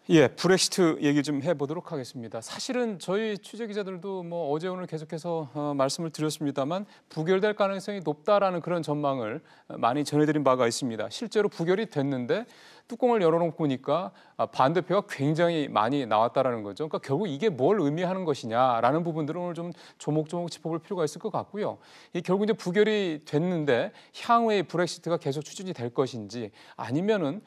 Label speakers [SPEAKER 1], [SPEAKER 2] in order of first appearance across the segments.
[SPEAKER 1] 예, 브렉시트 얘기 좀 해보도록 하겠습니다. 사실은 저희 취재 기자들도 뭐 어제 오늘 계속해서 말씀을 드렸습니다만 부결될 가능성이 높다라는 그런 전망을 많이 전해드린 바가 있습니다. 실제로 부결이 됐는데 뚜껑을 열어놓고 보니까 반대표가 굉장히 많이 나왔다라는 거죠. 그러니까 결국 이게 뭘 의미하는 것이냐라는 부분들을 오늘 좀 조목조목 짚어볼 필요가 있을 것 같고요. 이 결국 이제 부결이 됐는데 향후에 브렉시트가 계속 추진이 될 것인지 아니면은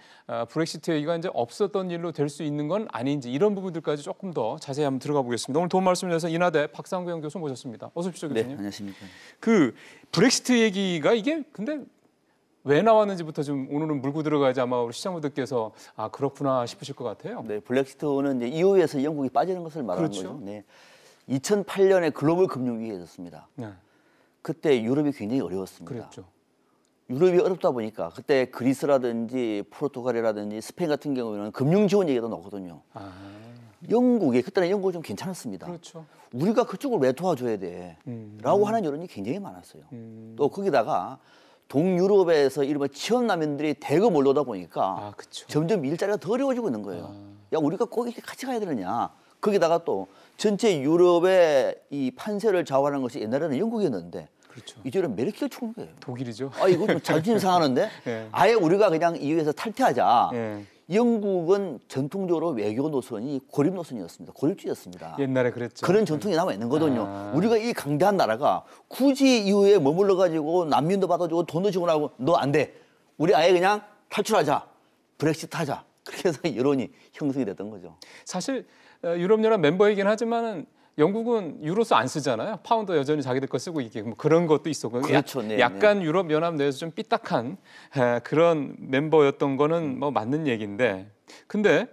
[SPEAKER 1] 브렉시트 얘기가 이제 없었던 일로 될 수 있는 건 아닌지 이런 부분들까지 조금 더 자세히 한번 들어가 보겠습니다. 오늘 도움 말씀을 위해서 인하대 박상구영 교수 모셨습니다. 어서 오십시오, 교수님.
[SPEAKER 2] 네, 안녕하십니까.
[SPEAKER 1] 그 브렉시트 얘기가 이게 근데 왜 나왔는지부터 좀 오늘은 물고 들어가야지 아마 우리 시청자분들께서 아 그렇구나 싶으실 것 같아요.
[SPEAKER 2] 네, 브렉시트는 이제 EU에서 영국이 빠지는 것을 말하는
[SPEAKER 1] 그렇죠.
[SPEAKER 2] 거죠. 네, 2008년에 글로벌 금융위기가 있었습니다.
[SPEAKER 1] 네,
[SPEAKER 2] 그때 유럽이 굉장히 어려웠습니다.
[SPEAKER 1] 그랬죠.
[SPEAKER 2] 유럽이 어렵다 보니까 그때 그리스라든지 포르투갈이라든지 스페인 같은 경우에는 금융 지원 얘기도 나오거든요.
[SPEAKER 1] 아,
[SPEAKER 2] 영국이 그때는 영국이 좀 괜찮았습니다.
[SPEAKER 1] 그렇죠.
[SPEAKER 2] 우리가 그쪽을 왜 도와줘야 돼? 라고 하는 여론이 굉장히 많았어요. 또 거기다가 동유럽에서 이른바 취업난민들이 대거 몰려오다 보니까
[SPEAKER 1] 그렇죠.
[SPEAKER 2] 점점 일자리가 더 어려워지고 있는 거예요. 야, 우리가 꼭 이렇게 같이 가야 되느냐. 거기다가 또 전체 유럽의 이 판세를 좌우하는 것이 옛날에는 영국이었는데
[SPEAKER 1] 그렇죠.
[SPEAKER 2] 이제는 메르켈 총리예요.
[SPEAKER 1] 독일이죠.
[SPEAKER 2] 아, 이거 좀 자존심 상하는데
[SPEAKER 1] 네.
[SPEAKER 2] 아예 우리가 그냥 EU에서 탈퇴하자.
[SPEAKER 1] 네.
[SPEAKER 2] 영국은 전통적으로 외교 노선이 고립 노선이었습니다. 고립주의였습니다.
[SPEAKER 1] 옛날에 그랬죠.
[SPEAKER 2] 그런 전통이 남아 있는 거거든요. 우리가 이 강대한 나라가 굳이 이후에 머물러 가지고 난민도 받아주고 돈도 지원하고 너 안 돼. 우리 아예 그냥 탈출하자. 브렉시트 하자. 그렇게 해서 여론이 형성이 됐던 거죠.
[SPEAKER 1] 사실 유럽연합 멤버이긴 하지만은 영국은 유로스 안 쓰잖아요. 파운드 여전히 자기들 거 쓰고 이게 뭐 그런 것도 있었고
[SPEAKER 2] 그렇죠. 네,
[SPEAKER 1] 약간 유럽연합 내에서 좀 삐딱한 그런 멤버였던 거는 뭐 맞는 얘기인데 근데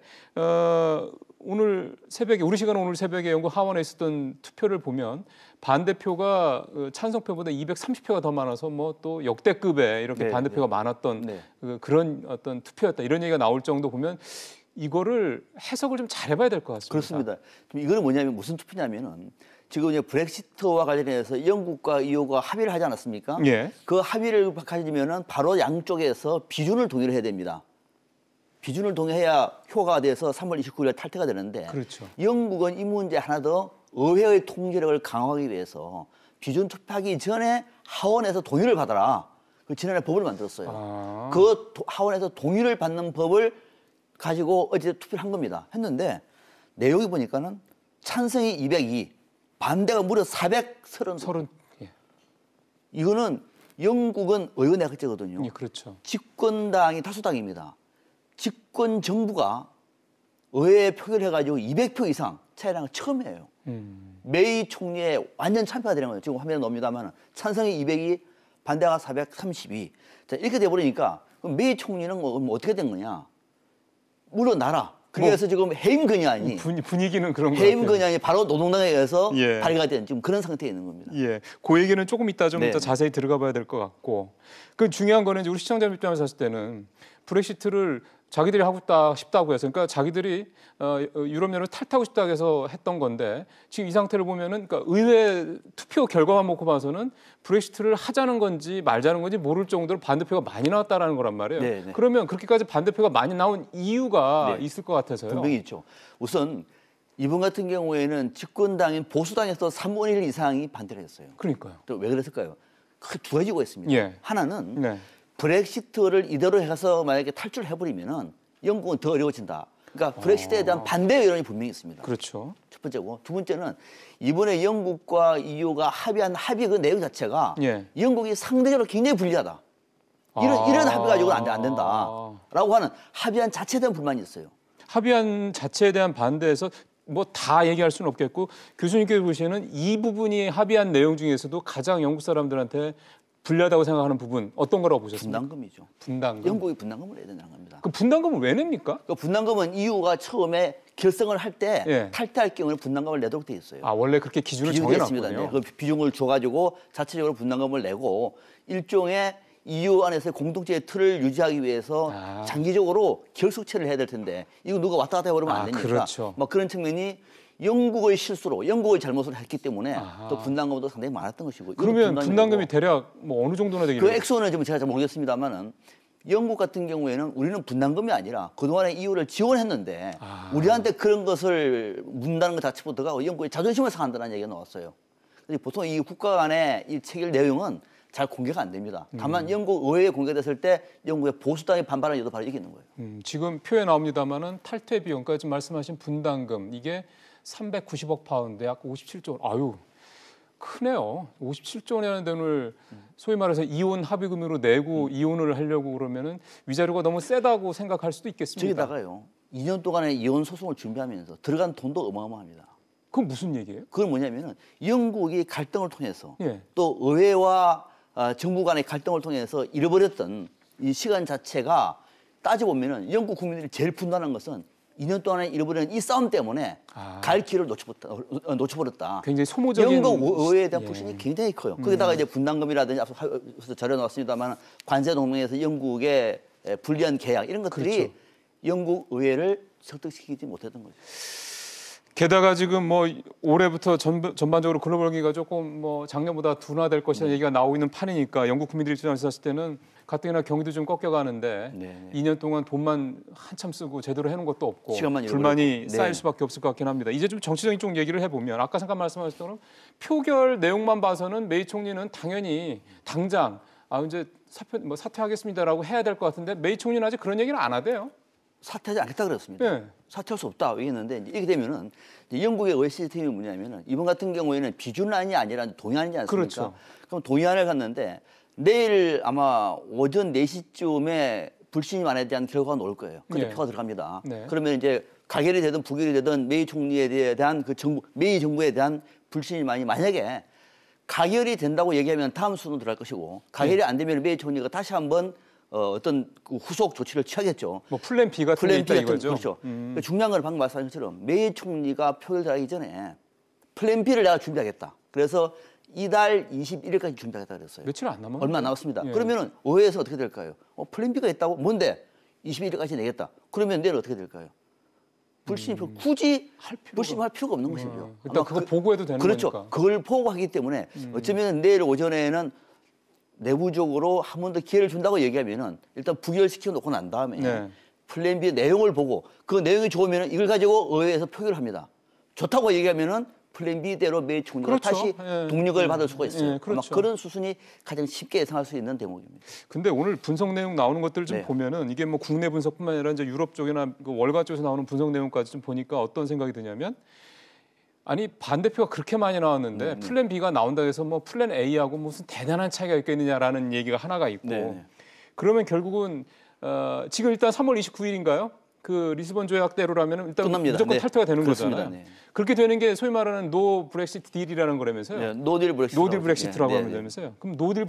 [SPEAKER 1] 오늘 새벽에 우리 시간 오늘 새벽에 영국 하원에 있었던 투표를 보면 반대표가 찬성표보다 230표가 더 많아서 뭐 또 역대급의 이렇게
[SPEAKER 2] 네,
[SPEAKER 1] 반대표가
[SPEAKER 2] 네.
[SPEAKER 1] 많았던
[SPEAKER 2] 네.
[SPEAKER 1] 그런 어떤 투표였다 이런 얘기가 나올 정도 보면 이거를 해석을 좀 잘해봐야 될 것 같습니다.
[SPEAKER 2] 그렇습니다. 그럼 이거는 뭐냐면 무슨 투표냐면은 지금 이제 브렉시트와 관련해서 영국과 EU가 합의를 하지 않았습니까?
[SPEAKER 1] 예.
[SPEAKER 2] 그 합의를 가지면은 바로 양쪽에서 비준을 동의를 해야 됩니다. 비준을 동의해야 효과가 돼서 3월 29일에 탈퇴가 되는데
[SPEAKER 1] 그렇죠.
[SPEAKER 2] 영국은 이 문제 하나 더 의회의 통제력을 강화하기 위해서 비준 투표하기 전에 하원에서 동의를 받아라. 그 지난해 법을 만들었어요. 그 하원에서 동의를 받는 법을 가지고 어제 투표를 한 겁니다. 했는데 내용이 보니까는 찬성이 202, 반대가 무려 430.
[SPEAKER 1] 예.
[SPEAKER 2] 이거는 영국은 의원내각제거든요.
[SPEAKER 1] 예, 그렇죠.
[SPEAKER 2] 집권당이 다수당입니다. 집권 정부가 의회에 표결해가지고 200표 이상 차이라는 건 처음이에요. 메이 총리의 완전 참패가 되는 거예요. 지금 화면에 나옵니다만 찬성이 202, 반대가 432. 자, 이렇게 돼버리니까 그럼 메이 총리는 뭐 어떻게 된 거냐? 물러나라. 그래서 지금 해임 건의안이
[SPEAKER 1] 분위기는 그런 거
[SPEAKER 2] 해임
[SPEAKER 1] 같아요.
[SPEAKER 2] 건의안이 바로 노동당에 의해서
[SPEAKER 1] 예.
[SPEAKER 2] 발의가 된 지금 그런 상태에 있는 겁니다.
[SPEAKER 1] 예, 그 얘기는 조금 이따 좀
[SPEAKER 2] 네.
[SPEAKER 1] 더 자세히 들어가 봐야 될 것 같고 그 중요한 거는 이제 우리 시청자 입장에서 봤을 때는 브렉시트를 자기들이 하고 싶다고 해서 그러니까 자기들이 유럽연합을 탈퇴하고 싶다고 해서 했던 건데 지금 이 상태를 보면은 그러니까 의회 투표 결과만 놓고 봐서는 브렉시트를 하자는 건지 말자는 건지 모를 정도로 반대표가 많이 나왔다라는 거란 말이에요.
[SPEAKER 2] 네, 네.
[SPEAKER 1] 그러면 그렇게까지 반대표가 많이 나온 이유가
[SPEAKER 2] 네.
[SPEAKER 1] 있을 것 같아서요.
[SPEAKER 2] 분명히 있죠. 우선 이번 같은 경우에는 집권당인 보수당에서 3분의 1 이상이 반대를 했어요.
[SPEAKER 1] 그러니까요.
[SPEAKER 2] 또 왜 그랬을까요? 크게 두 가지가 있습니다.
[SPEAKER 1] 예.
[SPEAKER 2] 하나는
[SPEAKER 1] 네.
[SPEAKER 2] 브렉시트를 이대로 해서 만약에 탈출을 해버리면은 영국은 더 어려워진다. 그러니까 브렉시트에 대한 반대 여론이 분명히 있습니다.
[SPEAKER 1] 그렇죠.
[SPEAKER 2] 첫 번째고 두 번째는 이번에 영국과 EU가 합의한 합의 그 내용 자체가
[SPEAKER 1] 예.
[SPEAKER 2] 영국이 상대적으로 굉장히 불리하다. 이런 합의 가지고는 안 된다라고 하는 합의안 자체에 대한 불만이 있어요.
[SPEAKER 1] 합의안 자체에 대한 반대에서 뭐 다 얘기할 수는 없겠고 교수님께서 보시는 이 부분이 합의한 내용 중에서도 가장 영국 사람들한테 불리하다고 생각하는 부분 어떤 거라고 보셨습니까?
[SPEAKER 2] 분담금이죠.
[SPEAKER 1] 분담금.
[SPEAKER 2] 영국이 분담금을 내야 된다는 겁니다.
[SPEAKER 1] 그 분담금을 왜 냅니까?
[SPEAKER 2] 그 분담금은 EU가 처음에 결성을 할 때
[SPEAKER 1] 예.
[SPEAKER 2] 탈퇴할 경우에 분담금을 내도록 돼 있어요.
[SPEAKER 1] 아 원래 그렇게 기준을
[SPEAKER 2] 비중이 있습니다.
[SPEAKER 1] 정해놨군요.
[SPEAKER 2] 네. 그 비중을 줘가지고 자체적으로 분담금을 내고 일종의 EU 안에서의 공동체의 틀을 유지하기 위해서 장기적으로 결속체를 해야 될 텐데 이거 누가 왔다 갔다 해버리면 안 되니까
[SPEAKER 1] 그렇죠.
[SPEAKER 2] 막 그런 측면이 영국의 실수로 영국의 잘못을 했기 때문에 또 분담금도 상당히 많았던 것이고
[SPEAKER 1] 그러면 분담금이 대략 뭐 어느 정도나 되길래?
[SPEAKER 2] 그 액수는 지금 제가 잘 모르겠습니다만은 영국 같은 경우에는 우리는 분담금이 아니라 그동안에 EU를 지원했는데 우리한테 그런 것을 묻는다는 것 자체부터가 영국의 자존심을 상한다는 얘기가 나왔어요. 그래서 보통 이 국가 간의 이 체결 내용은 잘 공개가 안 됩니다. 다만 영국 의회에 공개됐을 때 영국의 보수당이 반발한 이유도 바로 이기는 거예요.
[SPEAKER 1] 지금 표에 나옵니다만은 탈퇴 비용, 그러니까 지금 말씀하신 분담금 이게 390억 파운드, 약 57조 원. 아유, 크네요. 57조 원이라는 돈을 소위 말해서 이혼 합의금으로 내고 이혼을 하려고 그러면은 위자료가 너무 세다고 생각할 수도 있겠습니다.
[SPEAKER 2] 저기다가요, 2년 동안의 이혼 소송을 준비하면서 들어간 돈도 어마어마합니다.
[SPEAKER 1] 그건 무슨 얘기예요?
[SPEAKER 2] 그건 뭐냐면은 영국이 갈등을 통해서
[SPEAKER 1] 예.
[SPEAKER 2] 또 의회와 정부 간의 갈등을 통해서 잃어버렸던 이 시간 자체가 따져보면은 영국 국민들이 제일 분노하는 것은 2년 동안에 잃어버린 이 싸움 때문에 갈 길을 놓쳐버렸다.
[SPEAKER 1] 굉장히 소모적인
[SPEAKER 2] 영국 의회에 대한
[SPEAKER 1] 예.
[SPEAKER 2] 불신이 굉장히 커요. 거기다가 이제 분담금이라든지 앞서 자료 나왔습니다만 관세 동맹에서 영국의 불리한 계약 이런 것들이
[SPEAKER 1] 그렇죠.
[SPEAKER 2] 영국 의회를 설득시키지 못했던 거죠.
[SPEAKER 1] 게다가 지금 뭐 올해부터 전반적으로 글로벌 경기가 조금 뭐 작년보다 둔화될 것이라는 얘기가 나오고 있는 판이니까 영국 국민들 입장에서 봤을 때는 가뜩이나 경기도 좀 꺾여가는데
[SPEAKER 2] 네.
[SPEAKER 1] 2년 동안 돈만 한참 쓰고 제대로 해놓은 것도 없고
[SPEAKER 2] 시간만
[SPEAKER 1] 불만이
[SPEAKER 2] 잃어버렸고.
[SPEAKER 1] 쌓일
[SPEAKER 2] 네.
[SPEAKER 1] 수밖에 없을 것 같긴 합니다. 이제 좀 정치적인 쪽 얘기를 해보면 아까 잠깐 말씀하셨던 것처럼 표결 내용만 봐서는 메이 총리는 당연히 당장 이제 사퇴하겠습니다라고 해야 될 것 같은데 메이 총리는 아직 그런 얘기는 안 하대요.
[SPEAKER 2] 사퇴하지 않겠다 그랬습니다.
[SPEAKER 1] 네.
[SPEAKER 2] 사퇴할 수 없다 얘기했는데 이렇게 되면은 이제 영국의 의회 시스템이 뭐냐면은 이번 같은 경우에는 비준안이 아니라 동의안이지 않습니까?
[SPEAKER 1] 그렇죠.
[SPEAKER 2] 그럼 동의안을 갔는데 내일 아마 오전 4시쯤에 불신임안에 대한 결과가 나올 거예요. 그때
[SPEAKER 1] 네.
[SPEAKER 2] 표가 들어갑니다.
[SPEAKER 1] 네.
[SPEAKER 2] 그러면 이제 가결이 되든 부결이 되든 메이 총리에 대한 메이 정부에 대한 불신임안이 만약에 가결이 된다고 얘기하면 다음 수는 들어갈 것이고 가결이 안 되면 메이 총리가 다시 한번 어떤 그 후속 조치를 취하겠죠.
[SPEAKER 1] 뭐 플랜 B 같은 게 있다 이거죠.
[SPEAKER 2] 그렇죠. 중요한 건 방금 말씀하신 것처럼 메이 총리가 표결 들어가기 전에 플랜 B를 내가 준비하겠다. 그래서 이달 21일까지 준비하겠다 그랬어요.
[SPEAKER 1] 며칠 안 남았는데.
[SPEAKER 2] 얼마 안 남았습니다.
[SPEAKER 1] 예.
[SPEAKER 2] 그러면은 의회에서 어떻게 될까요? 플랜 B가 있다고? 뭔데? 21일까지 내겠다. 그러면 내일 어떻게 될까요? 불신임 굳이 불신임할 필요가 없는 것이죠.
[SPEAKER 1] 일단 그거 보고해도 되는
[SPEAKER 2] 그렇죠.
[SPEAKER 1] 거니까.
[SPEAKER 2] 그걸 보고하기 때문에 어쩌면 내일 오전에는 내부적으로 한 번 더 기회를 준다고 얘기하면은 일단 부결시켜 놓고 난 다음에
[SPEAKER 1] 네.
[SPEAKER 2] 플랜 B의 내용을 보고 그 내용이 좋으면은 이걸 가지고 의회에서 표결을 합니다. 좋다고 얘기하면은 플랜 B대로 메이 총리가
[SPEAKER 1] 그렇죠.
[SPEAKER 2] 다시
[SPEAKER 1] 예.
[SPEAKER 2] 동력을 받을 수가 있어요.
[SPEAKER 1] 예, 그렇죠.
[SPEAKER 2] 아마 그런 수순이 가장 쉽게 예상할 수 있는 대목입니다.
[SPEAKER 1] 근데 오늘 분석 내용 나오는 것들 좀
[SPEAKER 2] 네.
[SPEAKER 1] 보면은 이게 뭐 국내 분석뿐만 아니라 이제 유럽 쪽이나 그 월가 쪽에서 나오는 분석 내용까지 좀 보니까 어떤 생각이 드냐면 아니 반대표가 그렇게 많이 나왔는데 플랜 B가 나온다 해서 뭐 플랜 A하고 무슨 대단한 차이가 있겠느냐라는 얘기가 하나가 있고
[SPEAKER 2] 네.
[SPEAKER 1] 그러면 결국은 지금 일단 3월 29일인가요? 그 리스본 조약대로라면 일단
[SPEAKER 2] 끝납니다.
[SPEAKER 1] 무조건
[SPEAKER 2] 네.
[SPEAKER 1] 탈퇴가 되는
[SPEAKER 2] 그렇습니다.
[SPEAKER 1] 거잖아요.
[SPEAKER 2] 네.
[SPEAKER 1] 그렇게 되는 게 소위 말하는 노 브렉시트 딜이라는 거라면서요.
[SPEAKER 2] 네, 노딜 브렉시트.
[SPEAKER 1] 노딜 브렉시트라고 하면 되면서요. 그럼 노딜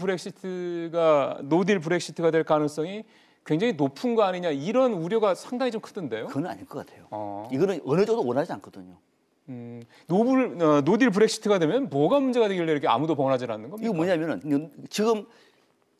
[SPEAKER 1] 브렉시트가 될 가능성이 굉장히 높은 거 아니냐 이런 우려가 상당히 좀 크던데요.
[SPEAKER 2] 그건 아닐 것 같아요.
[SPEAKER 1] 어.
[SPEAKER 2] 이거는 어느 정도 원하지 않거든요.
[SPEAKER 1] 노딜 브렉시트가 되면 뭐가 문제가 되길래 이렇게 아무도 번하지 않는 겁니까?
[SPEAKER 2] 이거 뭐냐면은 지금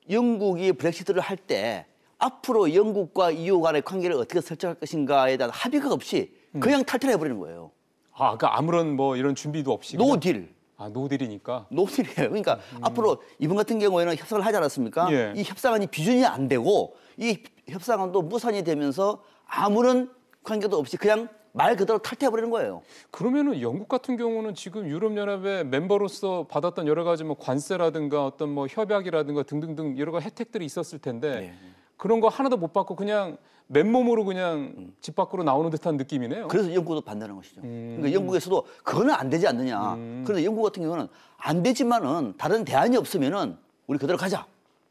[SPEAKER 2] 영국이 브렉시트를 할 때 앞으로 영국과 EU 간의 관계를 어떻게 설정할 것인가에 대한 합의가 없이 그냥 탈퇴를 해버리는 거예요.
[SPEAKER 1] 그러니까 아무런 뭐 이런 준비도 없이 그냥-
[SPEAKER 2] 노딜.
[SPEAKER 1] 노딜이니까.
[SPEAKER 2] 노딜이에요. 그러니까 앞으로 이번 같은 경우에는 협상을 하지 않았습니까?
[SPEAKER 1] 예.
[SPEAKER 2] 이 협상안이 비준이 안 되고 이 협상안도 무산이 되면서 아무런 관계도 없이 그냥 말 그대로 탈퇴해버리는 거예요.
[SPEAKER 1] 그러면은 영국 같은 경우는 지금 유럽연합의 멤버로서 받았던 여러 가지 뭐 관세라든가 어떤 뭐 협약이라든가 등등등 여러 가지 혜택들이 있었을 텐데
[SPEAKER 2] 네.
[SPEAKER 1] 그런 거 하나도 못 받고 그냥 맨몸으로 그냥 집 밖으로 나오는 듯한 느낌이네요.
[SPEAKER 2] 그래서 영국도 반대하는 것이죠. 그러니까 영국에서도 그거는 안 되지 않느냐. 그런데 영국 같은 경우는 안 되지만은 다른 대안이 없으면은 우리 그대로 가자.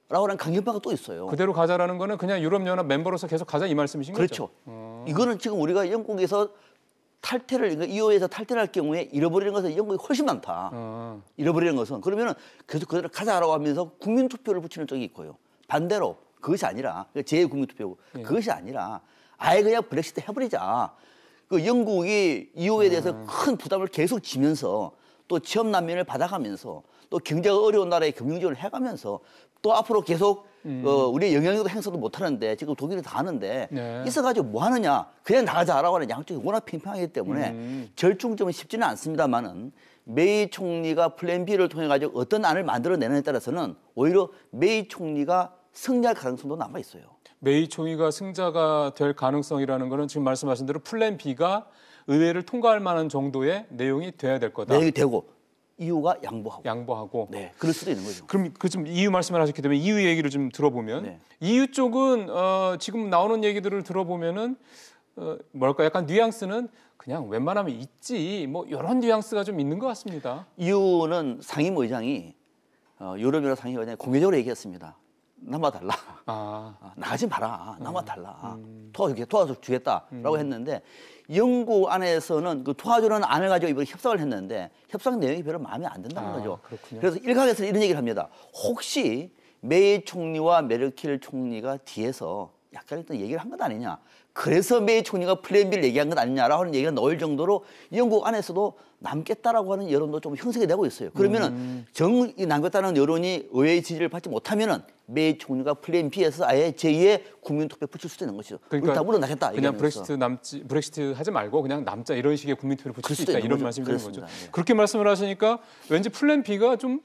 [SPEAKER 2] 라고 하는 강경파가 또 있어요.
[SPEAKER 1] 그대로 가자라는 거는 그냥 유럽연합 멤버로서 계속 가자 이 말씀이신
[SPEAKER 2] 그렇죠.
[SPEAKER 1] 거죠?
[SPEAKER 2] 이거는 지금 우리가 영국에서 탈퇴를, EU에서 탈퇴를 할 경우에 잃어버리는 것은 영국이 훨씬 많다. 잃어버리는 것은. 그러면은 계속 그대로 가자라고 하면서 국민투표를 붙이는 쪽이 있고요. 반대로 그것이 아니라, 제2국민투표고 그것이 아니라 아예 그냥 브렉시트 해버리자. 그 영국이 EU에 대해서 큰 부담을 계속 지면서 또 취업 난민을 받아가면서 또 경제가 어려운 나라에 금융지원을 해가면서 또 앞으로 계속 우리의 영향력도 행사도 못하는데 지금 독일이 다 하는데
[SPEAKER 1] 네.
[SPEAKER 2] 있어가지고 뭐 하느냐 그냥 나가자라고 하는 양쪽이 워낙 팽팽하기 때문에 절충점은 쉽지는 않습니다만은 메이 총리가 플랜 B를 통해 가지고 어떤 안을 만들어내느냐에 따라서는 오히려 메이 총리가 승리할 가능성도 남아 있어요.
[SPEAKER 1] 메이 총리가 승자가 될 가능성이라는 거는 지금 말씀하신 대로 플랜 B가 의회를 통과할 만한 정도의 내용이 돼야 될 거다.
[SPEAKER 2] 내용이 되고 이유가 양보하고.
[SPEAKER 1] 양보하고.
[SPEAKER 2] 네, 그럴 수도 있는 거죠.
[SPEAKER 1] 그럼 그 좀 이유 말씀을 하셨기 때문에 이유 얘기를 좀 들어보면
[SPEAKER 2] 네.
[SPEAKER 1] 이유 쪽은 지금 나오는 얘기들을 들어보면은 뭐랄까 약간 뉘앙스는 그냥 웬만하면 있지 뭐 이런 뉘앙스가 좀 있는 것 같습니다.
[SPEAKER 2] 이유는 상임의장이 유럽연합 상임의장이 공개적으로 얘기했습니다. 남아 달라. 나가지 마라. 남아 달라. 도와주겠다라고 했는데 영국 안에서는 그 도와주는 안을 가지고 이번에 협상을 했는데 협상 내용이 별로 마음에 안 든다는 거죠.
[SPEAKER 1] 그렇군요.
[SPEAKER 2] 그래서 일각에서는 이런 얘기를 합니다. 혹시 메이 총리와 메르켈 총리가 뒤에서 약간 어떤 얘기를 한 것 아니냐. 그래서 메이 총리가 플랜 B를 얘기한 것 아니냐라고 하는 얘기가 나올 정도로 영국 안에서도 남겠다라고 하는 여론도 좀 형성이 되고 있어요. 그러면은 이 남겠다는 여론이 의회의 지지를 받지 못하면은 메이 총리가 플랜 B에서 아예 제2의 국민투표에 붙일 수도 있는 것이죠.
[SPEAKER 1] 그러니까
[SPEAKER 2] 옳다 물러나겠다.
[SPEAKER 1] 그냥 브렉시트 하지 말고 그냥 남자 이런 식의 국민투표를 붙일 수 있다 이런 말씀이 되는 거죠.
[SPEAKER 2] 네.
[SPEAKER 1] 그렇게 말씀을 하시니까 왠지 플랜 B가 좀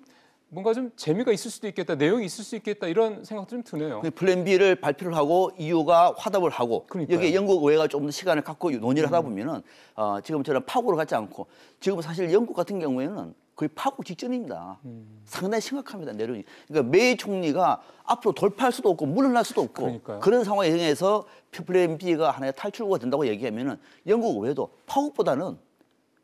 [SPEAKER 1] 뭔가 좀 재미가 있을 수도 있겠다, 내용이 있을 수 있겠다 이런 생각도 좀 드네요.
[SPEAKER 2] 플랜 B를 발표를 하고 EU가 화답을 하고
[SPEAKER 1] 그러니까요.
[SPEAKER 2] 여기에 영국 의회가 좀 더 시간을 갖고 논의를 하다 보면은 지금처럼 파국으로 가지 않고 지금 사실 영국 같은 경우에는 거의 파국 직전입니다. 상당히 심각합니다, 내용이. 그러니까 메이 총리가 앞으로 돌파할 수도 없고 물러날 수도 없고
[SPEAKER 1] 그러니까요.
[SPEAKER 2] 그런 상황에 의해서 플랜 B가 하나의 탈출구가 된다고 얘기하면은 영국 의회도 파국보다는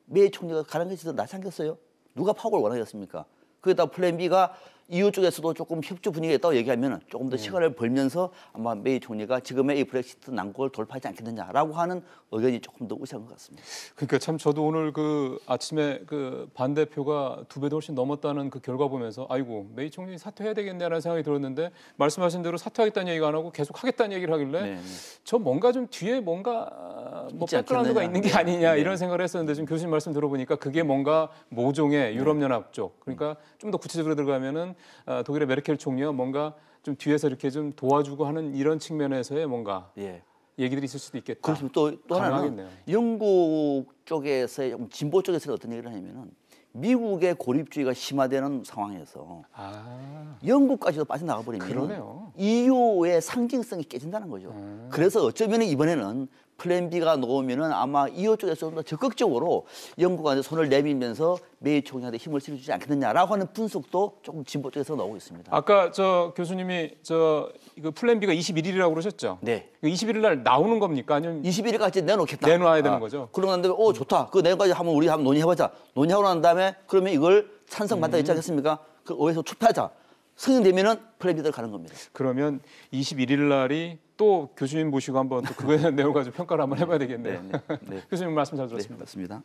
[SPEAKER 2] 메이 총리가 가는 것이 더 낫지 않겠어요? 누가 파국을 원하겠습니까? 거기다 플랜 B가 EU 쪽에서도 조금 협조 분위기가 있다고 얘기하면 조금 더 시간을 벌면서 아마 메이 총리가 지금의 이 브렉시트 난국을 돌파하지 않겠느냐라고 하는 의견이 조금 더 우세한 것 같습니다.
[SPEAKER 1] 그러니까 참 저도 오늘 그 아침에 그 반대표가 2배도 훨씬 넘었다는 그 결과 보면서 아이고 메이 총리 사퇴해야 되겠네라는 생각이 들었는데 말씀하신 대로 사퇴하겠다는 얘기가 안 하고 계속 하겠다는 얘기를 하길래 저 뭔가 좀 뒤에 뭔가 뭐 백그라운드가 있는 게 아니냐 이런 생각을 했었는데 지금 교수님 말씀 들어보니까 그게 뭔가 모종의 유럽연합 쪽 그러니까 좀 더 구체적으로 들어가면은 독일의 메르켈 총리가 뭔가 좀 뒤에서 이렇게 좀 도와주고 하는 이런 측면에서의 뭔가 얘기들이 있을 수도 있겠다.
[SPEAKER 2] 그렇습니다. 또 하나는 영국 쪽에서 진보 쪽에서 어떤 얘기를 하냐면은 미국의 고립주의가 심화되는 상황에서 영국까지도 빠져나가 버리면 EU의 상징성이 깨진다는 거죠. 그래서 어쩌면 이번에는 플랜 B가 나오면은 아마 EU 쪽에서 좀 더 적극적으로 영국한테 손을 내밀면서 메이 총리한테 힘을 실어주지 않겠느냐라고 하는 분석도 조금 진보 쪽에서 나오고 있습니다.
[SPEAKER 1] 아까 저 교수님이 이거 플랜 B가 21일이라고 그러셨죠?
[SPEAKER 2] 네.
[SPEAKER 1] 21일 날 나오는 겁니까? 아니면
[SPEAKER 2] 21일까지 내놓겠다.
[SPEAKER 1] 내놔야 되는 거죠?
[SPEAKER 2] 그러고 난 다음에 좋다. 그 내용까지 우리 한번 논의해보자. 논의하고 난 다음에 그러면 이걸 찬성받다 있지 않겠습니까? 그 의회에서 투표하자. 승인되면은 플랜 B대로 가는 겁니다.
[SPEAKER 1] 그러면 21일 날이 또 교수님 모시고 한번 또 그거에 대한 내용을 가지고 평가를 한번 해봐야 되겠네요. 교수님 말씀 잘 들었습니다.
[SPEAKER 2] 네, 맞습니다.